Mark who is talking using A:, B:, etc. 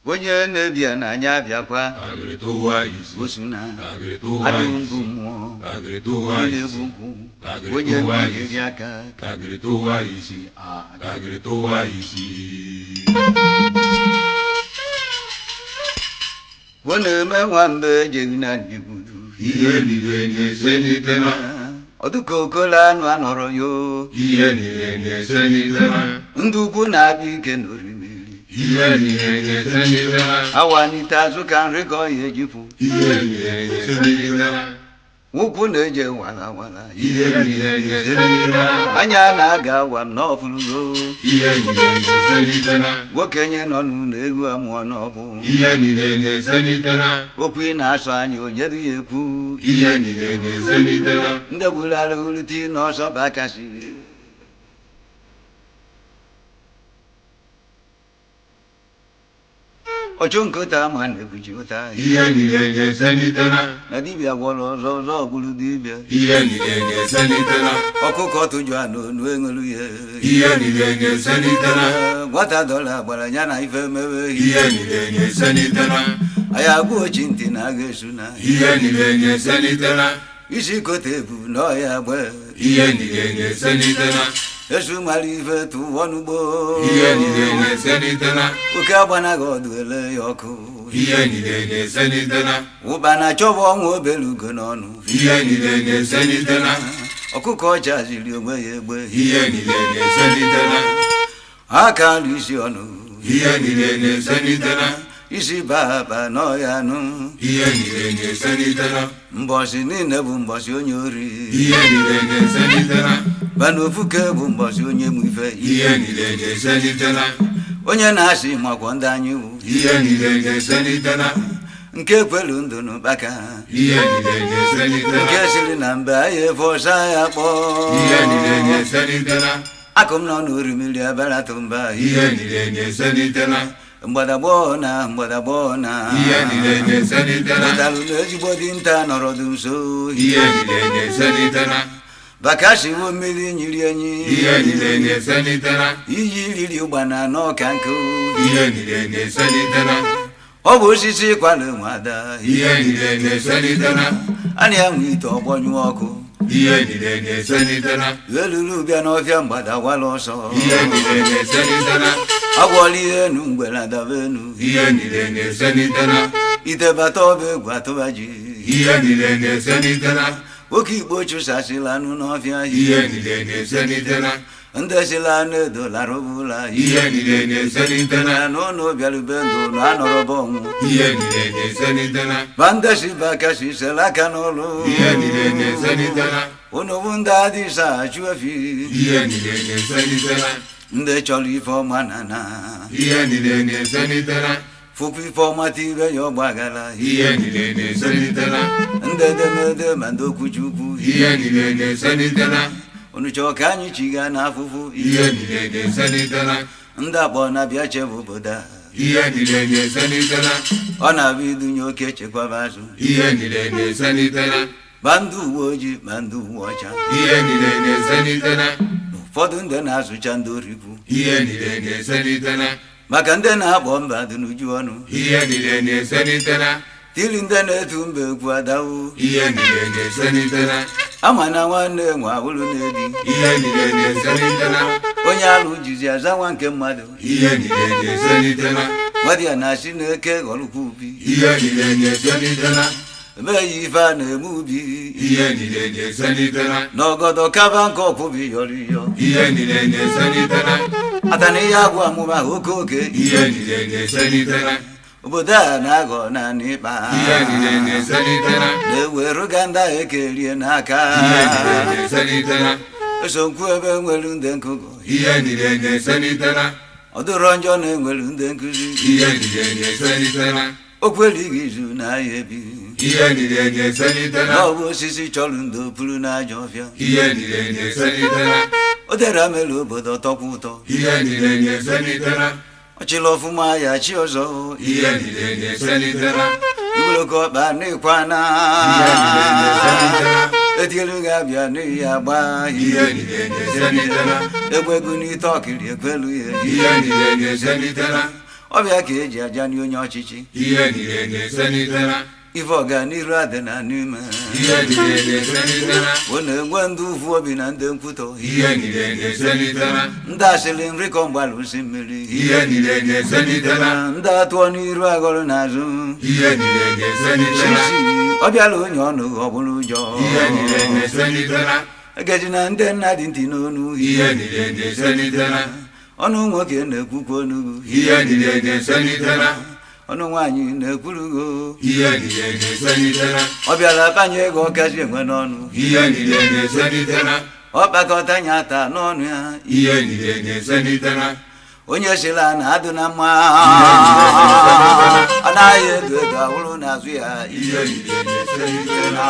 A: onye na-ebia na anya abịakwa osuna adịghị mmụọ ile egwu onye na-eri aka ọ na-eme nwambe ejeghị na ndịgbudu
B: ihe niile na-ese n'itema
A: ọdụka okola anụ anọrọ yo
B: ihe niile na-ese n'itema
A: ndị ukwu na-abịa ike n'orimiri
B: ihe niile na-ese n'itema
A: awanite azụ ka nri ka ọ ya ejipụ
B: ihe niile na-ese n'itema
A: ụkwụ na-eje wala wala
B: ihe niile na-ese n'itema
A: anya na-aga awa m n'ọfụlụgo
B: ihe niile na-ese n'itema
A: nwokenye nọ n'ụlọ elu amụọ n'ọbụ
B: ihe niile na-ese n'itema
A: okwu ị na-asụ anya o nyere ya ekwu
B: ihe niile na-ese n'itema
A: ndị gbulara urute n'ọsọ bụ akasị ọchụ nkụta ma na-ebuji ụta
B: ihe niile na-ese n'itema
A: na dibịa gwọrọ ọzọ ọzọ gburu dibịa
B: ihe niile na-ese n'itema
A: ọkụkọ tụjụ anụ onu eṅelu ya
B: ihe niile na-ese n'itema
A: nwata dọla gbara ya na ife mewe
B: ihe niile na-ese n'itema
A: anyị agwụ ochi ntị na aga esu na
B: ihe niile na-ese n'itema
A: isi kote ebu n'ọhịa gbe
B: ihe niile na-ese n'itema
A: esu mara ife tụwa n'ugbo
B: ihe niile na-ese n'itema
A: oke agbanaghị ọdụ ele ya ọkụ
B: ihe niile na-ese n'itema
A: ụbana chọba ọnwa obere ugo n'ọnụ
B: ihe niile na-ese n'itema
A: ọkụkọ ọcha ziri onwe ya egbe
B: ihe niile na-ese n'itema
A: aka nrụ isi ọnụ
B: ihe niile na-ese n'itema
A: isi baba n'ọhịa nụ
B: ihe niile na-ese n'itema
A: mbọsị niile bụ mbọsị onye ori
B: ihe niile na-ese n'itema
A: bana ofuke bụ mbọsị onye mụ ife
B: ihe niile na-ese n'itema
A: onye na-asị makwọ ndị anyị wụ
B: ihe niile na-ese n'itema
A: nke kwelu ndụ n'ụkpaka
B: ihe niile na-ese n'itema
A: nke siri na mbe anyị efe ọsa ya kpọọ
B: ihe niile na-ese n'itema
A: akụm nọ n'orimiri abaratụ mba
B: ihe niile na-ese n'itema
A: mgbadagbọọ na
B: ihe niile na-ese n'itema
A: pụtalụ na ezigbo dinta nọrọdụ nso
B: ihe niile na-ese n'itema
A: bakashiwo mmiri nyiri enyi
B: ihe niile na-ese n'itema
A: iyi riri ụgbana n'ọka nkụ
B: ihe niile na-ese n'itema
A: ọ bụ osisi kwalụ nwada
B: ihe niile na-ese n'itema
A: a na-enwe ite ọgbọnyụ ọkụ
B: ihe niile na-ese n'itema
A: eluru bịa n'ọfịa mgbada gwala ọsọ
B: ihe niile na-ese n'itema
A: agwọla ihe enu mgbe na-adaba enu
B: ihe niile na-ese n'itema
A: itebata ọba egwu atụba ji
B: ihe niile na-ese n'itema
A: oke igbo chụsasịla anụ n'ọfịa
B: ihe niile na-ese n'itema
A: ndị sila anụ edolara ụbụla
B: ihe niile na-ese n'itema
A: n'ụlọ bịarube ndụ na anọrọba ọnwụ
B: ihe niile na-esi n'itema
A: ma ndị si bakasi sela aka n'ụlọ
B: ihe niile na-esi n'itema
A: unu bụ ndị adịsa achụ efi
B: ihe niile na-esi n'itema
A: ndị chọrọ ife ọma na
B: ihe niile na-esi n'itema
A: fụkwa ife ọma tibe ya ọgbagara
B: ihe niile na-esi n'itema
A: ndị edemede ma ndị okwuchukwu
B: ihe niile na-esi n'itema
A: unu chọọ ka anyị chiga n'afụfụ
B: ihe niile na-esi n'itema
A: ndị akpọ na-abịa chebe obodo a
B: ihe niile na-esi n'itema
A: ọ na-abụ idunye oke chekwaba azụ
B: ihe niile na-esi n'itema
A: ma ndị uwe ojii ma ndị uwe ọcha
B: ihe niile na-esi n'itema
A: ụfọdụ ndị na-azụcha ndị orikwu
B: ihe niile na-esi n'itema
A: maka ndị na-akpọ mba dị n'uju ọnụ
B: ihe niile na-esi n'itema
A: tili ndị na-etu mba egwu adawu
B: ihe niile na-ese n'itema
A: ama na nwanne nwe awụrụ na-ebi
B: ihe niile na-ese n'itema
A: onye alụ jizi aza nwa nke mmadụ
B: ihe niile na-ese n'itema
A: nwadị ya na-asị n'eke ghọrụkwa ubi
B: ihe niile na-ese n'itema
A: ebe ya ife a na-eme ubi
B: ihe niile na-ese n'itema
A: n'ọgọdọ kaba nke ọkwụbi yọrọ iyọ
B: ihe niile na-ese n'itema
A: atana ihe agwụ amụma oke
B: ihe niile na-ese n'itema
A: obodo a na-aghọ naanị ịkpa
B: ihe niile na-ese n'itema
A: na-eweruga ndị ahụ ekerie n'aka
B: ihe niile na-ese n'itema
A: esokwu ebe nwere ndị nkụgụ
B: ihe niile na-ese n'itema
A: ọ dịrọ njọ na-enwere ndị nkụzi
B: ihe niile na-ese n'itema
A: okwu erighị izu na ahịa ebi
B: ihe niile na-ese n'itema
A: na ọ bụ osisi chọrọ ndo pụrụ n'ajọ ọfịa
B: ihe niile na-ese n'itema
A: o dere amelu obodo tọkwa ụtọ
B: ihe niile na-ese n'itema
A: ọchịla ọfụma ya chi ọzọ
B: ihe niile na-ese n'itema
A: igboloko ọkpa n'ịkwana
B: ihe niile na-ese n'itema
A: etielu ga-abịa n'ihi agba
B: ihe niile na-ese n'itema
A: egwegu n'ite ọkiri ekwelu ya
B: ihe niile na-ese n'itema
A: ọbịa ka eji aja n'onye ọchịchị
B: ihe niile na-eselitela
A: ife ọganiru adị na n'ime
B: ihe niile na-eselitela
A: ọ na-enwe ndị uvu obi na ndị nkwutọ
B: ihe niile na-eselitela
A: ndị asịrị nri ka mgbalụsi mmiri
B: ihe niile na-eselitela
A: ndị atụọ n'iru agọrọ n'azụ
B: ihe niile na-eselitela
A: ọ bịala onye ọnụ ọ bụrụ ụjọ
B: ihe niile na-eselitela
A: egeji na ndị nna dị ntị n'onu
B: ihe niile na-eselitela
A: ọnụ nwoke na-ekwukwa onugwu
B: ihe niile na-eselitela
A: ọnụ nwaanyị na-ekwurugo
B: ihe niile na-eselitela
A: ọ bịara banye ego ọkazi enwe n'ọnụ
B: ihe niile na-eselitela
A: ọ kpakọta nya ata n'ọnụ ya
B: ihe niile na-eselitela
A: onye sila na adụ na mma anaghị edo edo ahụrụ n'azụ ya
B: ihe niile na-eselitela